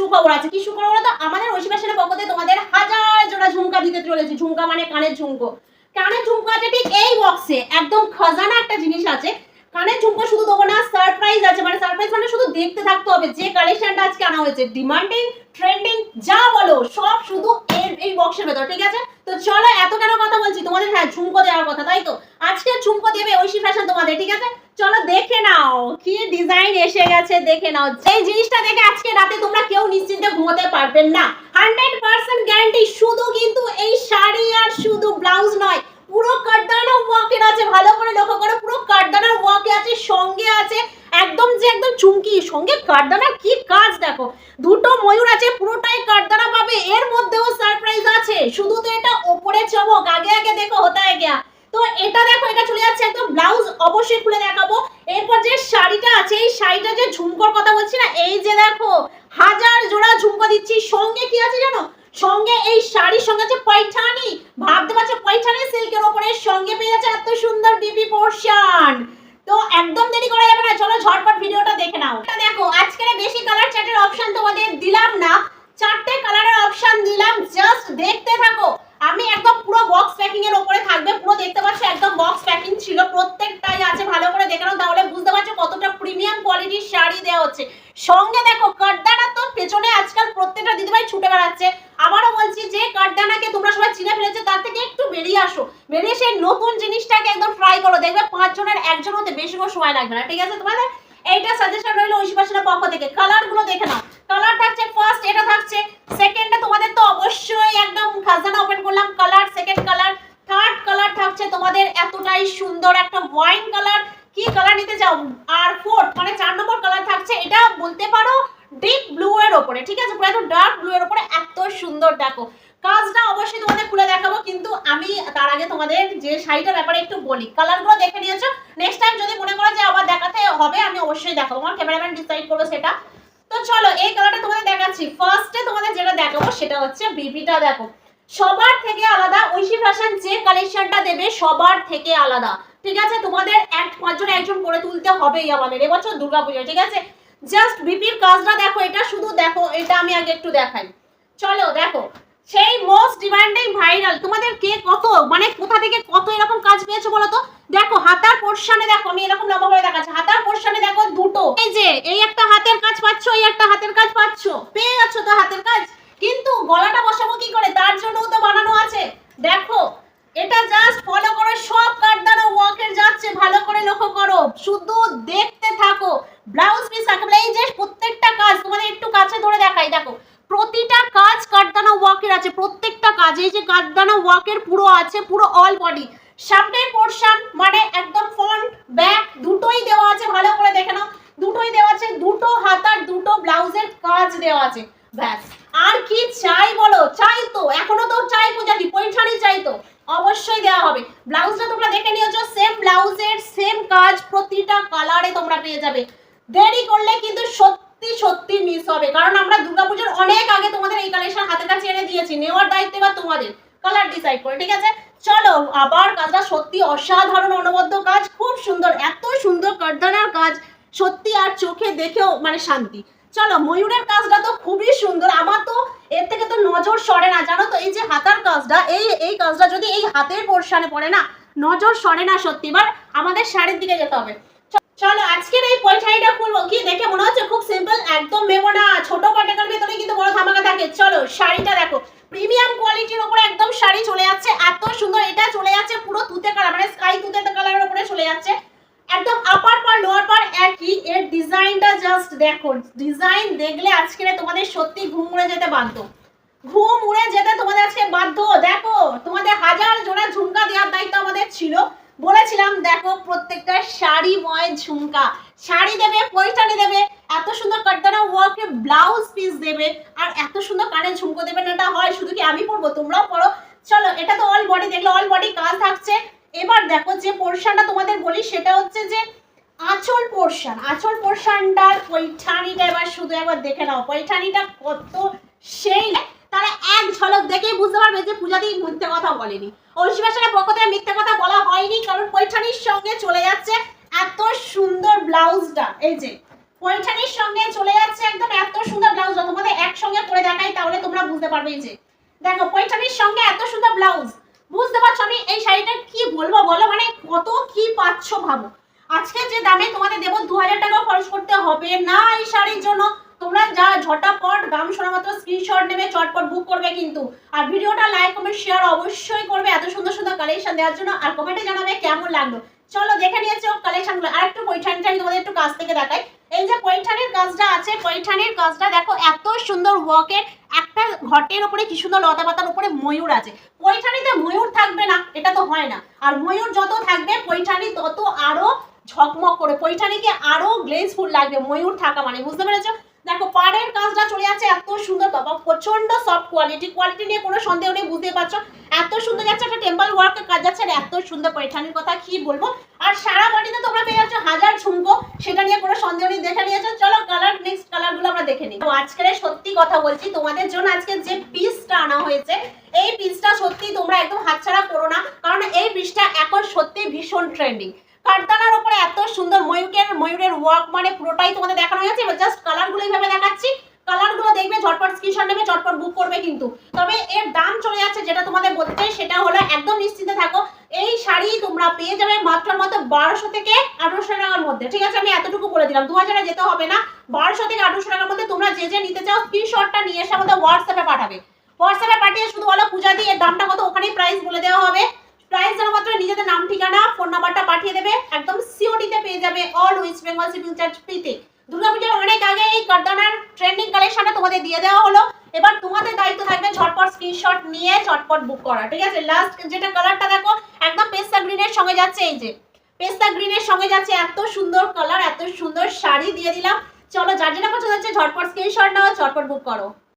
সুখবর আছে। কি সুখবর বলো তো? আমাদের ঐশী ফ্যাশনের পক্ষ থেকে তোমাদের 1000 জোড়া ঝুমকা দিতে চলেছি। ঝুমকা মানে কানের ঝুমকো। কানের ঝুমকো আছে ঠিক এই বক্সে, একদম খাজানা একটা জিনিস আছে। কানের ঝুমকো শুধু দেবো না, সারপ্রাইজ আছে। মানে সারপ্রাইজ মানে শুধু দেখতে থাকতে হবে। যে কালেকশনটা আজকে আনা হয়েছে, ডিমান্ডিং, ট্রেন্ডিং যা বলো সব শুধু এই বক্সের ভেতর, ঠিক আছে? তো চলো, এত কেন কথা বলছি তোমাদের? হ্যাঁ, ঝুমকো দেওয়ার কথা, তাই তো? আজকে ঝুমকো দেবে ঐশী ফ্যাশন তোমাদের, ঠিক আছে? চলো দেখে নাও কি ডিজাইন এসে গেছে, দেখে নাও। এই জিনিসটা দেখে আজকে রাতে তোমরা কেউ নিশ্চিন্তে ঘুমোতে পারবেন না। 100% গ্যারান্টি। শুধু কিন্তু এই শাড়ি আর শুধু ব্লাউজ নয়, পুরো কাটদানা ওয়ার্কের আছে। ভালো করে লক্ষ্য করো, পুরো কাটদানা ওয়ার্কে আছে, সঙ্গে আছে একদম যে একদম চুমকি, সঙ্গে কাটদানার কি কাজ দেখো। দুটো ময়ূর আছে, পুরোটাই কাটদানা পাবে। এর মধ্যেও সারপ্রাইজ আছে। শুধু তো এটা ওপরে চমক, আগে আগে দেখো হতায় গিয়া। তো এটা দেখো, এটা চলে যাচ্ছে একদম ব্লাউজ, অবশ্যই খুলে দেখাবো। এরপর যে শাড়িটা আছে, এই শাড়িটা যে ঝুমকোর কথা বলছি না, এই যে দেখো 1000 জোড়া ঝুমকো দিচ্ছি। সঙ্গে কি আছে জানো? সঙ্গে এই শাড়ির সঙ্গে আছে পয়ঠানি। ভাবতে পারছো, পয়ঠানি সিল্কের উপরে সঙ্গে পেয়ে যাচ্ছে এত সুন্দর বিপি পোর্শন। তো একদম দেরি করা যাবে না, চলো ঝটপট ভিডিওটা দেখে নাও। এটা দেখো, আজকের বেশি কালার চার্টের অপশন তোমাদের দিলাম না, 4টে কালারের অপশন দিলাম, জাস্ট দেখতে থাকো। আমি একদম পুরো বক্স প্যাকিং এর উপরে থাকবে, পুরো দেখতে পাচ্ছ একদম বক্স প্যাকিং ছিল, প্রত্যেকটাই আছে। ভালো করে দেখে নাও, তাহলে বুঝতে পারছো কতটা প্রিমিয়াম কোয়ালিটির শাড়ি দেওয়া হচ্ছে। সঙ্গে দেখো কাটদানা, তো পেছনে আজকাল প্রত্যেকটা দিদিভাই ছুটে বেড়াচ্ছে। আবারও বলছি, যে কাটদানাকে তোমরা সবাই চিনে ফেলেছো, তার থেকে একটু বেরিয়ে আসো, বেরিয়ে সেই নতুন জিনিসটাকে একদম ট্রাই করো। দেখবে 5 জনের একজন হতে বেশি করে সময় লাগবে না, ঠিক আছে? তোমাদের এইটা সাজেশন রইলো ঐশী ফ্যাশনের পক্ষ থেকে। কালার গুলো দেখে নাও। কালার থাকছে ফার্স্ট এটা থাকছে, সেকেন্ডে তোমাদের তো অবশ্যই একদম খাজানা ওপেন করলাম colour, second colour, third colour থাকছে তোমাদের এতটাই সুন্দর একটা ওয়াইন কালার। কি কালার নিতে চাও? আর ফোর্থ মানে 4 নম্বর কালার থাকছে, এটা বলতে পারো ডিপ ব্লু এর উপরে, ঠিক আছে? পুরো একদম ডার্ক ব্লু এর উপরে এত সুন্দর। দেখো কাজটা অবশ্যই তোমাদের খুলে দেখাবো, কিন্তু আমি তার আগে তোমাদের যে শাড়িটার ব্যাপারে একটু বলি। কালারগুলো দেখে নিয়েছো, নেক্সট টাইম যদি মনে করো যে আবার দেখাতে হবে, আমি অবশ্যই দেখাবো, আমার ক্যামেরাম্যান ডিসাইড করবে সেটা। তো চলো এই কালারটা তোমাদের দেখাচ্ছি। ফার্স্টে তোমাদের যেটা দেখাবো সেটা হচ্ছে বিপিটা। দেখো সবার থেকে আলাদা, ঐশী ফ্যাশন যে কালেকশনটা দেবে সবার থেকে আলাদা, ঠিক আছে? তোমাদের 5 জনে একজন করে তুলতে হবেই আমাদের এবছর দুর্গাপূজা, ঠিক আছে? জাস্ট বিপির কাজটা দেখো, এটা শুধু দেখো, এটা আমি আগে একটু দেখাই। চলো দেখো, সেই মোস্ট ডিমান্ডিং ভাইরাল, তোমাদের কে কত মানে কোথা থেকে কত এরকম কাজ পেয়েছো বলো তো? দেখো হাতার পোরশনে দেখো, আমি এরকম লম্বা করে দেখাচ্ছি। হাতার পোরশনে দেখো দুটো, এই যে এই একটা হাতের কাজ পাচ্ছ, এই একটা হাতের কাজ পাচ্ছ, পেয়ে যাচ্ছ তো হাতের কাজ। কিন্তু গলাটা বসাবো কি করে, তার জন্যও তো বানানো আছে। দেখো এটা জাস্ট ফলো করো, সব কাটদানা ওয়ার্কের যাচ্ছে, ভালো করে লক্ষ্য করো, শুধু দেখতে থাকো। ব্লাউজ পিস একেবারে এই যে প্রত্যেকটা কাজ তোমাদের একটু কাছে ধরে দেখাই। দেখো প্রতিটা কাজ কাটদানা ওয়ার্কের আছে, প্রত্যেকটা কাজ এই যে কাটদানা ওয়ার্কের পুরো আছে, পুরো অল বডি। সামনে পোরশন মানে একদম ফ্রন্ট ব্যাক দুটোই দেওয়া আছে, ভালো করে দেখে নাও, দুটোই দেওয়া আছে। দুটো হাতার দুটো ব্লাউজের কাজ দেওয়া আছে, ব্যাস। আর কি চাই বলো? চাই তো, এখনো তো চাই পূজারি, পয়ঠানি চাই তো, অবশ্যই দেওয়া হবে। ব্লাউজটা তোমরা দেখে নিয়েছো, সেম ব্লাউজের সেম কাজ, প্রতিটা কালারে তোমরা পেয়ে যাবে। দেরি করলে কিন্তু সত্যি সত্যি মিস হবে, কারণ আমরা দুর্গাপূজার অনেক আগে তোমাদের এই কালেকশন হাতের কাছে এনে দিয়েছি। নেওয়ার দায়িত্ব এবার তোমাদের, কালার ডিসাইড করে, ঠিক আছে? চলো আবার কাজটা সত্যি অসাধারণ, অনবদ্য কাজ, খুব সুন্দর, এত সুন্দর কাটদানার কাজ সত্যি আর চোখে দেখেও মানে শান্তি। চলো ময়ূরের কাজটা তো খুবই সুন্দর, আমার তো এর থেকে তো নজর সরে না, জানো তো? এই যে হাতার কাজটা, এই কাজটা যদি এই হাতের পোরশনে পড়ে না, নজর সরে না সত্যি। এবার আমাদের শাড়ির দিকে যেতে হবে। চলো আজকের এই পয়ঠানিটা খুলবো। কি দেখে মনে হচ্ছে খুব সিম্পল? একদম মেমো না, ছোট পাটেকার ভেতরে কিন্তু বড় ধামাকা থাকে। চলো শাড়িটা দেখো, প্রিমিয়াম কোয়ালিটির উপরে একদম শাড়ি চলে যাচ্ছে, এত সুন্দর। এটা চলে যাচ্ছে পুরো তুতে কালার, মানে স্কাই তুতে কালারের উপরে চলে যাচ্ছে, একদম আপার পার লোয়ার পার একই। এর ডিজাইনটা জাস্ট দেখো, ডিজাইন দেখলে আজকে তোমাদের সত্যি ঘুম উড়ে যেতে বাধ্য, ঘুম উড়ে যেতে তোমাদের আজকে বাধ্য। দেখো তোমাদের 1000 জোড়া ঝুমকা দেওয়ার দায়িত্ব আমাদের ছিল, বলেছিলাম। দেখো প্রত্যেকটা শাড়িময় ঝুমকা, শাড়ি দেবে, পয়ঠানি দেবে, এত সুন্দর কাটদানা ওয়ার্কে ব্লাউজ পিস দেবে, আর এত সুন্দর কানের ঝুমকো দেবেন। এটা হয় শুধু কি আমি পরবো, তোমরাও পরো। চলো এটা তো অল বডি দেখলো, অল বডি কাজ থাকছে। এবার দেখো যে পোরশনটা তোমাদের বলি, সেটা হচ্ছে যে আঁচল পোরশন। আঁচল পোরশনটার পয়ঠানিটা এবার শুধু একবার দেখে নাও, পয়ঠানিটা কত সেই, তারা এক ঝলক দেখেই বুঝতে পারবে যে পূজাদি মিথ্যে কথা বলেনি, ঐশী ফ্যাশনের পক্ষ থেকে মিথ্যে কথা বলা হয়নি, কারণ পয়ঠানির সঙ্গে চলে যাচ্ছে এত সুন্দর ব্লাউজটা। এই যে পয়ঠানির সঙ্গে চলে যাচ্ছে একদম এত সুন্দর ব্লাউজটা, তোমাদের একশো বুঝতে পারবে। এই যে দেখো পৈঠানির সঙ্গে এত সুন্দর ব্লাউজ, বুঝতে পারছো আমি এই শাড়িটা কি বলবো বলো, মানে কত কি পাচ্ছ ভাবো। আজকে যে দামে তোমাদের দেবো 2000 টাকা খরচ করতে হবে না এই শাড়ির জন্য। তোমরা যা ঝটাপট দাম শোনা মাত্র স্ক্রিনশট নেবে, চটপট বুক করবে কিন্তু। আর ভিডিওটা লাইক কমেন্ট শেয়ার অবশ্যই করবে এত সুন্দর সুন্দর কালেকশন দেওয়ার জন্য, আর কমেন্টে জানাবে কেমন লাগলো। চলো দেখে নিয়েছো কালেকশনগুলো। আর একটু পৈঠানিটা আমি তোমাদের একটু কাছ থেকে দেখাই। এই যে পৈঠানির কাজটা আছে, পৈঠানির কাজটা দেখো এত সুন্দর ওয়ার্কের, একটা ঘটের উপরে কি সুন্দর লতা পাতার উপরে ময়ূর আছে। পৈঠানিতে ময়ূর থাকবে না এটা তো হয় না, আর ময়ূর যত থাকবে পৈঠানি তত আরো ঝকমক করে, পৈঠানিকে আরো গ্লেজফুল লাগবে ময়ূর থাকা মানে, বুঝতে পেরেছো। দেখো পাড়ের কাজটা চলে যাচ্ছে এত সুন্দর, বাবা প্রচন্ড সফট কোয়ালিটি, কোয়ালিটি নিয়ে কোনো সন্দেহ নেই, বুঝতে পারছো এত সুন্দর যাচ্ছে। একটা টেম্পল ওয়ার্কের কাজ যাচ্ছে, এত সুন্দর পৈঠানির কথা কি বলবো। আর সারা বডিতে তোমরা পেয়ে যাচ্ছ হাজার ঝুমকো, সেটা নিয়ে কোনো সন্দেহ নেই, দেখে নিয়েছো। চলো কালার, নেক্সট কালার গুলো আমরা দেখে নিই। তো আজকের সত্যি কথা বলছি তোমাদের জন্য, আজকে যে পিসটা আনা হয়েছে এই পিসটা সত্যি তোমরা একদম হাতছাড়া করো না, কারণ এই পিসটা এখন সত্যি ভীষণ ট্রেন্ডিং। কাঠদানার উপরে এত সুন্দর ময়ূরের ওয়ার্ক, মানে পুরোটাই তোমাদের দেখানো হয়েছে। এবার জাস্ট কালারগুলো এইভাবে দেখাচ্ছি, কালারগুলো দেখবে, ঝটপট স্ক্রিনশট নেবে, চটপট বুক করবে কিন্তু। তবে এর দাম চলে যাচ্ছে, যেটা তোমাদের বলতে চাই সেটা হলো একদম নিশ্চিন্তে থাকো, এই শাড়ি তোমরা পেয়ে যাবে মাত্র 1200 থেকে 1800 টাকার মধ্যে। ঠিক আছে, আমি এতটুকু বলে দিলাম, 2000 যেতে হবে না, 1200 থেকে 1800 টাকার মধ্যে তোমরা যে যে নিতে চাও স্ক্রিনশটটা নিয়ে এসে আমাদের হোয়াটসঅ্যাপে পাঠাবে। হোয়াটসঅ্যাপে পাঠিয়ে শুধু বলো পূজা দিয়ে এর দামটা কত, ওখানেই প্রাইস বলে দেওয়া হবে। প্রাইস জানা মাত্র নিজেদের নাম ঠিকানা ফোন নাম্বারটা পাঠিয়ে দেবে, একদম সিওডিতে পেয়ে যাবে, all West Bengal shipping charge ফ্রিতে। দুর্গাপূজার অনেক আগে এই কাঠদানার ট্রেন্ডিং কালেকশনটা তোমাদের দিয়ে দেওয়া হলো, এবার তোমাদের দায়িত্ব থাকবে ঝটপট স্ক্রিনশট নিয়ে চটপট বুক করা। ঠিক আছে, লাস্ট যেটা কালারটা দেখো একদম পেস্তা গ্রিনের সঙ্গে যাচ্ছে, এই যে পেস্তা গ্রিনের সঙ্গে যাচ্ছে, এত সুন্দর কালার, এত সুন্দর শাড়ি দিয়ে দিলাম। চলো যার যেটা পছন্দ হচ্ছে ঝটপট স্ক্রিনশট নাও, চটপট বুক করো।